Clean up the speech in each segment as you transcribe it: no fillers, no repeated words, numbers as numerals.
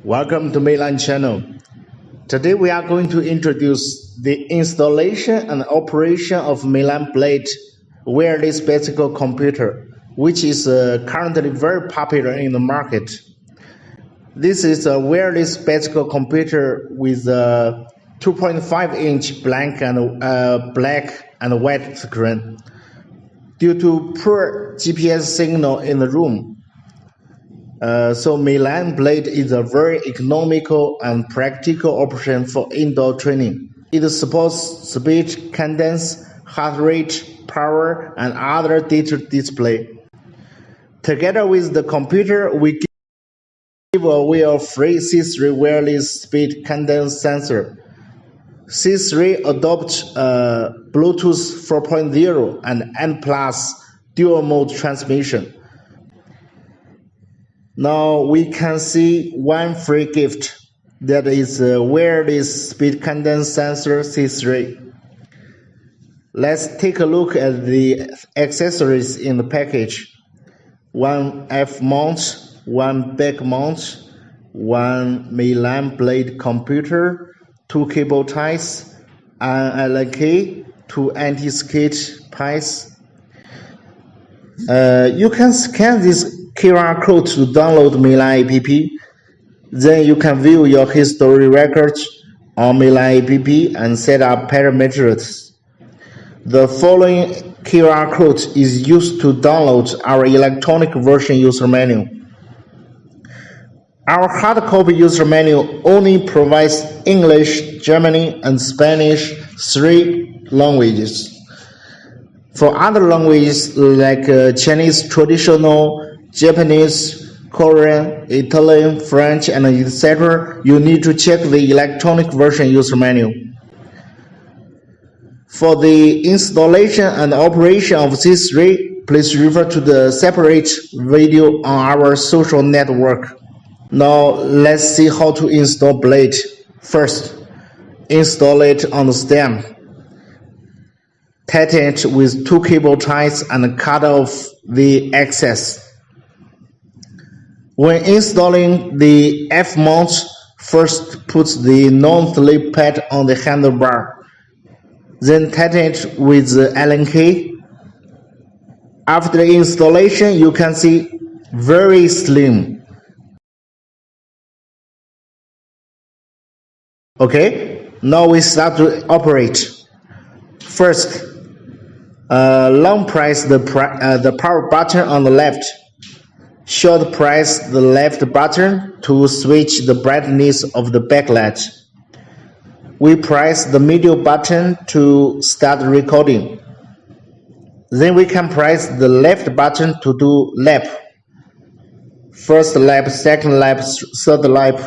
Welcome to Mainline channel. Today we are going to introduce the installation and operation of Mainline Blade wireless basic computer, which is currently very popular in the market. This is a wireless basic computer with a 2.5-inch black and white screen. Due to poor GPS signal in the room, so Mainline Blade is a very economical and practical option for indoor training. It supports speed, cadence, heart rate, power, and other data display. Together with the computer, we give away a free C3 wireless speed cadence sensor. C3 adopts Bluetooth 4.0 and N+ dual mode transmission. Now we can see one free gift, that is a wireless speed cadence sensor C3. Let's take a look at the accessories in the package. One F mount, one back mount, one Mainline Blade computer, two cable ties, an Allen key, two anti-skid pies. You can scan this QR code to download Mainline app. Then you can view your history records on Mainline app and set up parameters. The following QR code is used to download our electronic version user manual. Our hard copy user manual only provides English, German, and Spanish, 3 languages. For other languages like Chinese traditional, Japanese, Korean, Italian, French, and etc., you need to check the electronic version user manual. For the installation and operation of C3, please refer to the separate video on our social network. Now let's see how to install Blade. First, install it on the stem. Tighten it with 2 cable ties and cut off the excess. When installing the F mount, first put the non-slip pad on the handlebar. Then tighten it with the Allen key. After installation, you can see very slim. Okay, now we start to operate. First, long press the power button on the left. Short press the left button to switch the brightness of the backlight. We press the middle button to start recording. Then we can press the left button to do lap. First lap, second lap, third lap.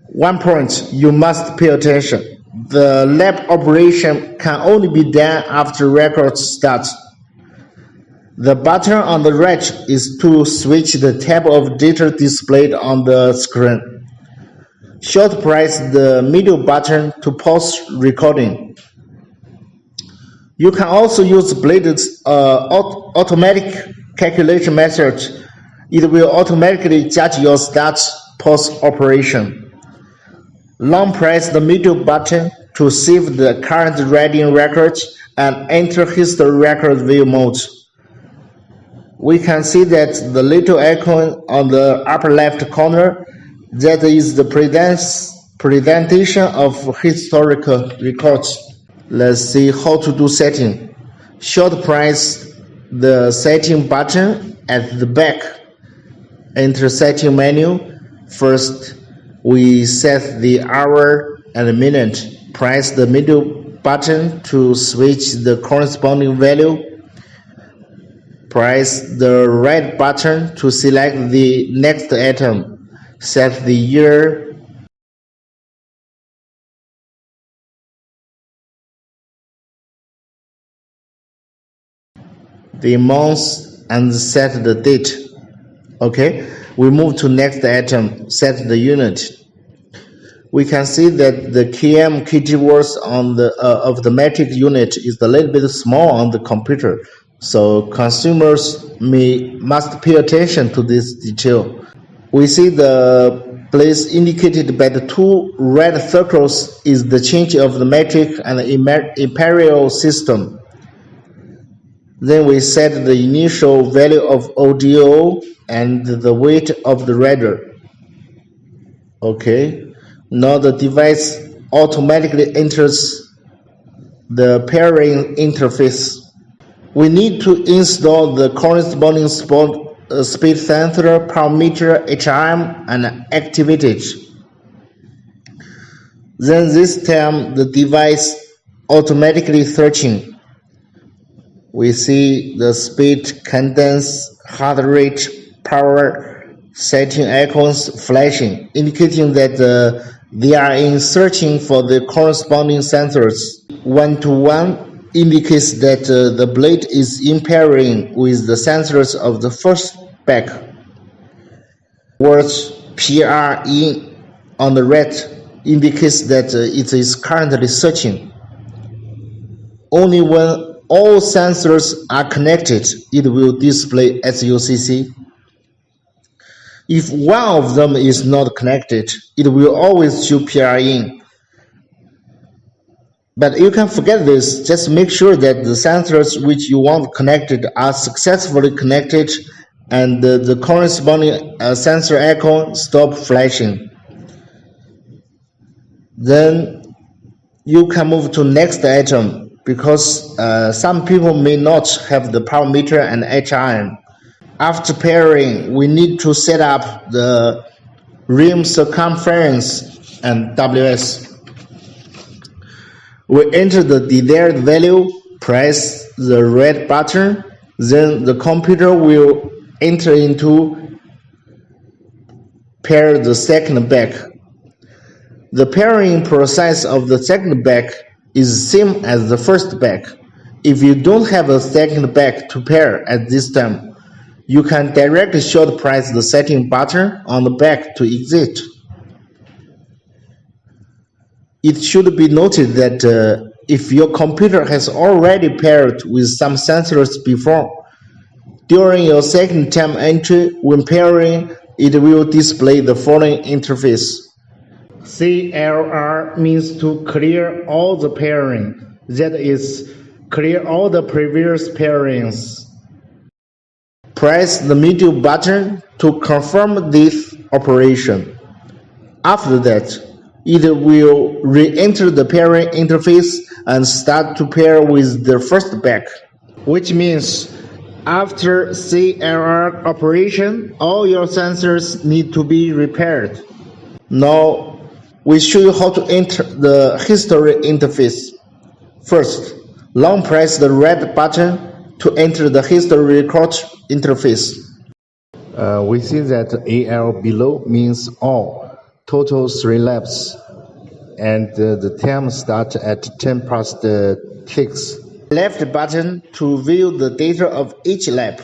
One point you must pay attention. The lap operation can only be done after record starts. The button on the right is to switch the type of data displayed on the screen. Short press the middle button to pause recording. You can also use Blade's automatic calculation method. It will automatically judge your start-pause operation. Long press the middle button to save the current reading record and enter history record view mode. We can see that the little icon on the upper left corner, that is the presentation of historical records. Let's see how to do setting. Short press the setting button at the back. Enter setting menu. First, we set the hour and minute. Press the middle button to switch the corresponding value. Press the right button to select the next item. Set the year. The month and set the date. Okay, we move to next item, set the unit. We can see that the kg words on the of the metric unit is a little bit small on the computer, so consumers must pay attention to this detail. We see the place indicated by the two red circles is the change of the metric and imperial system. Then we set the initial value of ODO and the weight of the radar. Okay, now the device automatically enters the pairing interface. We need to install the corresponding speed sensor, power meter, HRM, and activate it. Then this time the device automatically searching. We see the speed, cadence, heart rate, power setting icons flashing, indicating that they are in searching for the corresponding sensors. 1-to-1 indicates that the blade is in pairing with the sensors of the first back. Words PR in on the right indicates that it is currently searching. Only when all sensors are connected, it will display SUCC. If one of them is not connected, it will always show PR in. But you can forget this, just make sure that the sensors which you want connected are successfully connected and the corresponding sensor icon stop flashing. Then you can move to next item because some people may not have the power meter and HRM. After pairing, we need to set up the rim circumference and WS. We enter the desired value, press the red button, then the computer will enter into pair the second back. The pairing process of the second back is same as the first back. If you don't have a second back to pair at this time, you can directly short press the setting button on the back to exit. It should be noted that if your computer has already paired with some sensors before, during your second time entry when pairing, it will display the following interface. CLR means to clear all the pairing, that is, clear all the previous pairings. Press the middle button to confirm this operation. After that, it will re-enter the pairing interface and start to pair with the first back, which means after CLR operation, all your sensors need to be repaired. Now, we show you how to enter the history interface. First, long press the red button to enter the history record interface. We see that AL below means all. Total 3 laps, and the time starts at 10 past 6. Left button to view the data of each lap.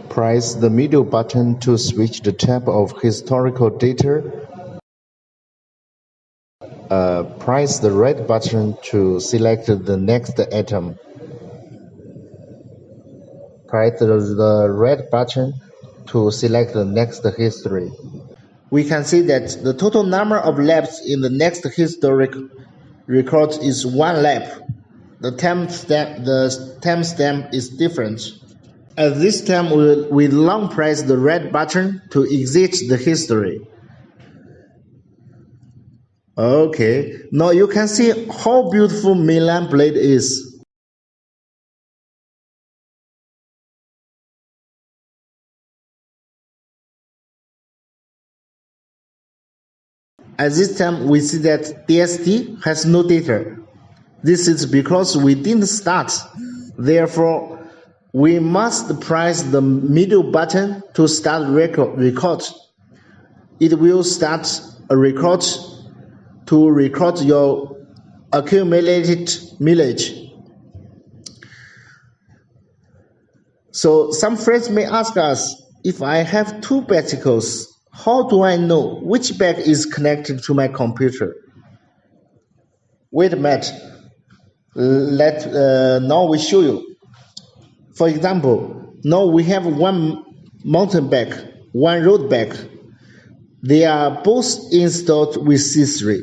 Press the middle button to switch the tab of historical data. Press the red button to select the next item. Press the red button to select the next history. We can see that the total number of laps in the next historic record is 1 lap. The timestamp is different. At this time, we long press the red button to exit the history. Okay, now you can see how beautiful mainline blade is. At this time, we see that DST has no data. This is because we didn't start. Therefore, we must press the middle button to start record. It will start a record to record your accumulated mileage. So some friends may ask us, if I have 2 bicycles, how do I know which bike is connected to my computer? Wait a minute. Now we show you. For example, now we have one mountain bike, one road bike. They are both installed with C3.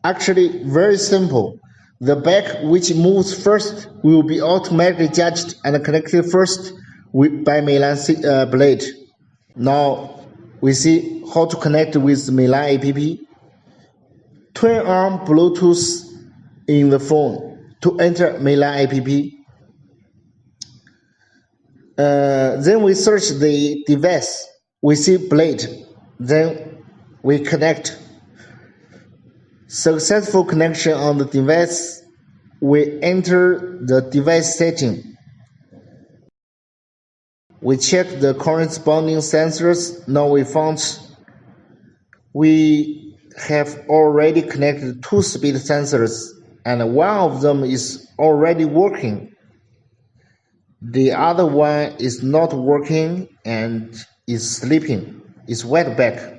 Actually, very simple. The bike which moves first will be automatically judged and connected first by Milan blade. Now we see how to connect with Milan app. Turn on Bluetooth in the phone to enter Milan app. Then we search the device. We see blade. Then we connect. Successful connection on the device. We enter the device setting. We check the corresponding sensors. Now we found we have already connected two speed sensors, and one of them is already working. The other one is not working and is sleeping. It's wet back.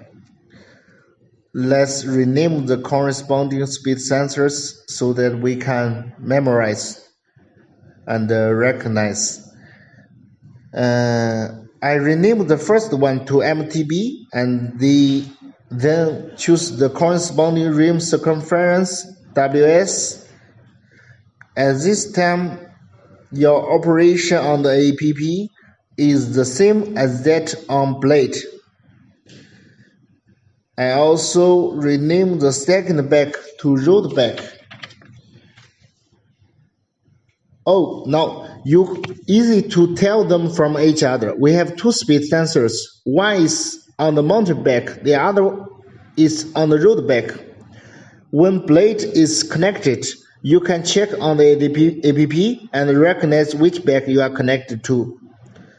Let's rename the corresponding speed sensors so that we can memorize and recognize. I renamed the first one to MTB and then choose the corresponding rim circumference WS. At this time, your operation on the app is the same as that on blade. I also renamed the second back to road back. Oh, now you easy to tell them from each other. We have two speed sensors. One is on the mountain back, the other is on the road back. When blade is connected, you can check on the app and recognize which back you are connected to.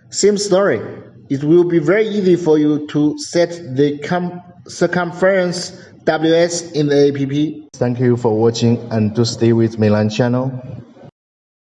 Same story. It will be very easy for you to set the circumference WS in the app. Thank you for watching and to stay with Milan channel.